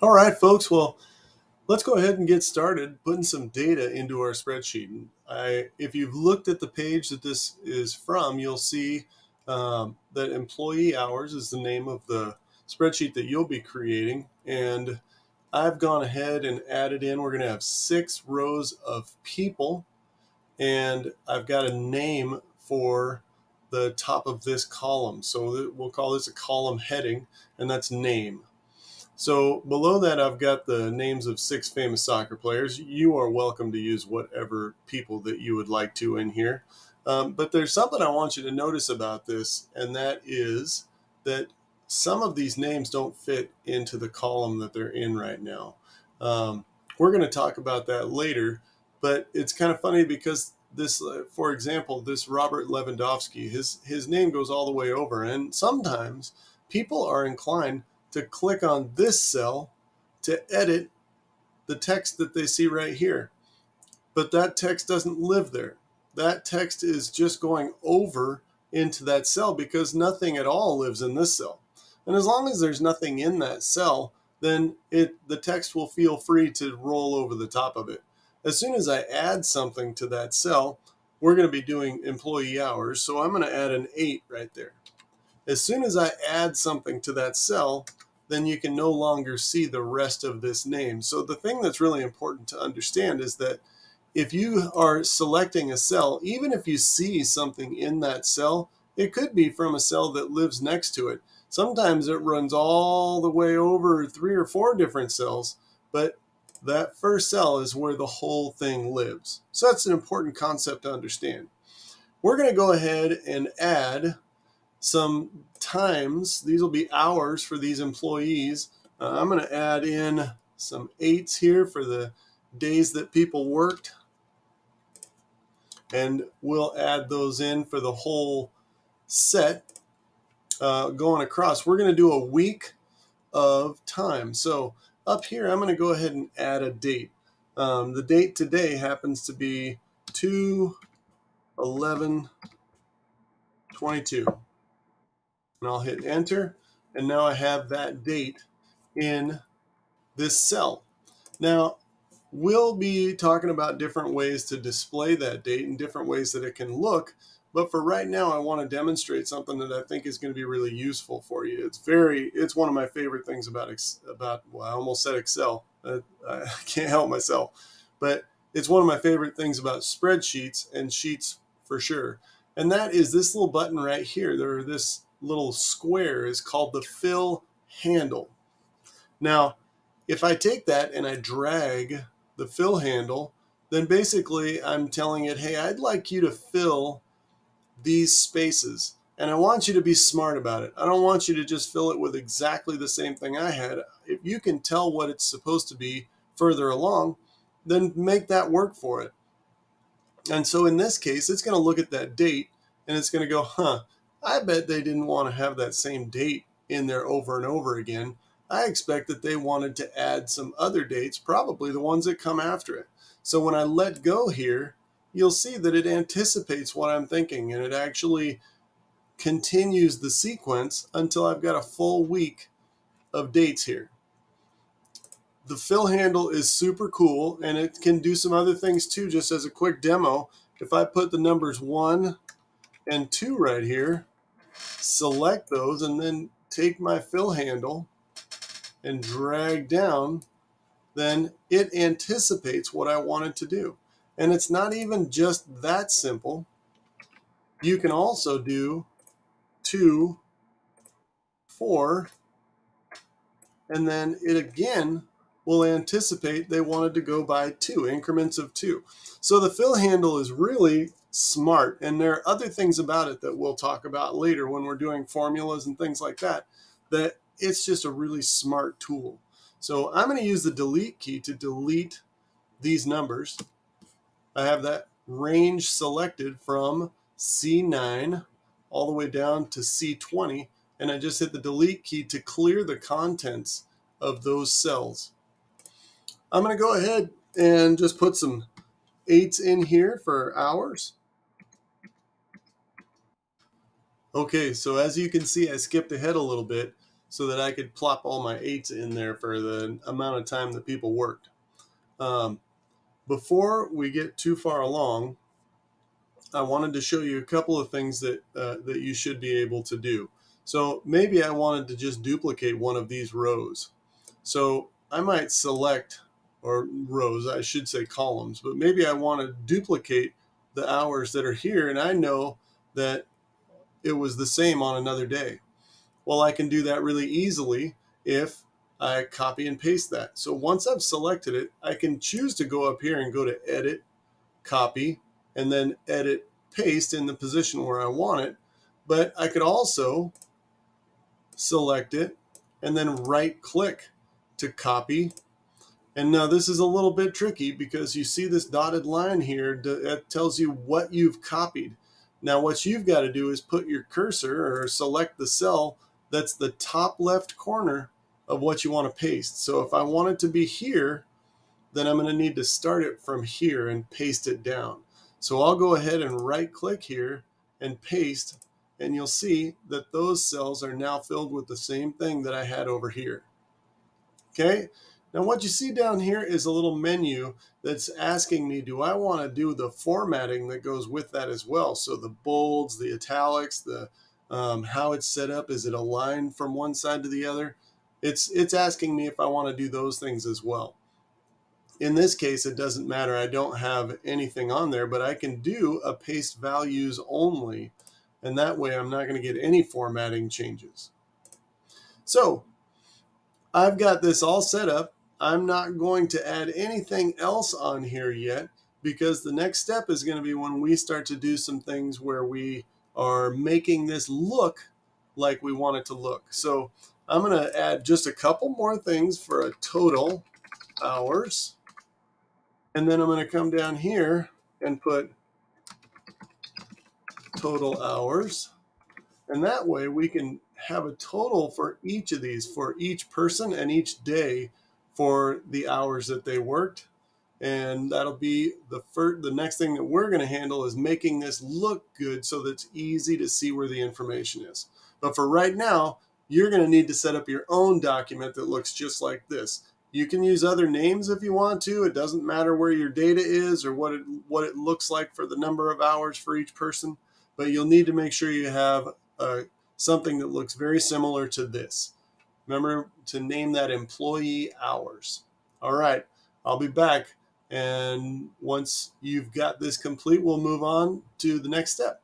All right, folks. Well, let's go ahead and get started putting some data into our spreadsheet. If you've looked at the page that this is from, you'll see that employee hours is the name of the spreadsheet that you'll be creating. And I've gone ahead and added in, we're going to have 6 rows of people, and I've got a name for the top of this column. So we'll call this a column heading, and that's name. So below that, I've got the names of 6 famous soccer players. You are welcome to use whatever people that you would like to in here. But there's something I want you to notice about this, and that is that some of these names don't fit into the column that they're in right now. We're going to talk about that later, but it's kind of funny because this, for example, this Robert Lewandowski, his name goes all the way over, and sometimes people are inclined to click on this cell to edit the text that they see right here. But that text doesn't live there. That text is just going over into that cell because nothing at all lives in this cell. And as long as there's nothing in that cell, then the text will feel free to roll over the top of it. As soon as I add something to that cell, we're going to be doing employee hours, so I'm going to add an 8 right there. As soon as I add something to that cell, then you can no longer see the rest of this name. So the thing that's really important to understand is that if you are selecting a cell, even if you see something in that cell, it could be from a cell that lives next to it. Sometimes it runs all the way over 3 or 4 different cells, but that first cell is where the whole thing lives. So that's an important concept to understand. We're going to go ahead and add some times. These will be hours for these employees. I'm going to add in some 8s here for the days that people worked, and we'll add those in for the whole set going across. We're going to do a week of time. So up here, I'm going to go ahead and add a date. The date today happens to be 2/11/22. And I'll hit enter, and now I have that date in this cell. Now, we'll be talking about different ways to display that date and different ways that it can look, but for right now I want to demonstrate something that I think is going to be really useful for you. It's one of my favorite things about well, I almost said Excel. I can't help myself. But it's one of my favorite things about spreadsheets and sheets for sure. And that is this little button right here. This little square is called the fill handle. Now, if I take that and I drag the fill handle, then basically I'm telling it, hey, I'd like you to fill these spaces. And I want you to be smart about it. I don't want you to just fill it with exactly the same thing I had. If you can tell what it's supposed to be further along, then make that work for it. And so in this case, it's going to look at that date and it's going to go, I bet they didn't want to have that same date in there over and over again. I expect that they wanted to add some other dates, probably the ones that come after it. So when I let go here, you'll see that it anticipates what I'm thinking, and it actually continues the sequence until I've got a full week of dates here. The fill handle is super cool, and it can do some other things too. Just as a quick demo, if I put the numbers 1 and 2 right here, select those, and then take my fill handle and drag down, then it anticipates what I wanted to do. And it's not even just that simple. You can also do 2, 4, and then it again will anticipate they wanted to go by 2 increments of 2. So the fill handle is really smart, and there are other things about it that we'll talk about later when we're doing formulas and things like that, that it's just a really smart tool. So I'm going to use the delete key to delete these numbers. I have that range selected from C9 all the way down to C20, and I just hit the delete key to clear the contents of those cells. I'm going to go ahead and just put some 8s in here for hours. Okay, so as you can see, I skipped ahead a little bit. so that I could plop all my 8s in there for the amount of time that people worked. Before we get too far along, I wanted to show you a couple of things that you should be able to do. So maybe I wanted to just duplicate one of these rows. So I might select, or rows, I should say columns, but maybe I want to duplicate the hours that are here, and I know that it was the same on another day. Well, I can do that really easily if I copy and paste that. So once I've selected it, I can choose to go up here and go to Edit, Copy, and then Edit, Paste in the position where I want it. But I could also select it and then right-click to copy. And now this is a little bit tricky because you see this dotted line here that tells you what you've copied. Now what you've got to do is put your cursor or select the cell that's the top left corner of what you want to paste. So if I want it to be here, then I'm going to need to start it from here and paste it down. So I'll go ahead and right-click here and paste, and you'll see that those cells are now filled with the same thing that I had over here. Okay? Now what you see down here is a little menu that's asking me, do I want to do the formatting that goes with that as well? So the bolds, the italics, the how it's set up, is it aligned from one side to the other? It's asking me if I want to do those things as well. In this case, it doesn't matter. I don't have anything on there, but I can do a paste values only, and that way I'm not going to get any formatting changes. So I've got this all set up. I'm not going to add anything else on here yet, because the next step is going to be when we start to do some things where we are making this look like we want it to look. So I'm going to add just a couple more things for a total hours. And then I'm going to come down here and put total hours. And that way we can have a total for each of these, for each person and each day for the hours that they worked. And that'll be the next thing that we're going to handle is making this look good so that it's easy to see where the information is. But for right now, you're going to need to set up your own document that looks just like this. You can use other names if you want to. It doesn't matter where your data is or what it looks like for the number of hours for each person, but you'll need to make sure you have something that looks very similar to this. Remember to name that employee hours. All right, I'll be back, and once you've got this complete, we'll move on to the next step.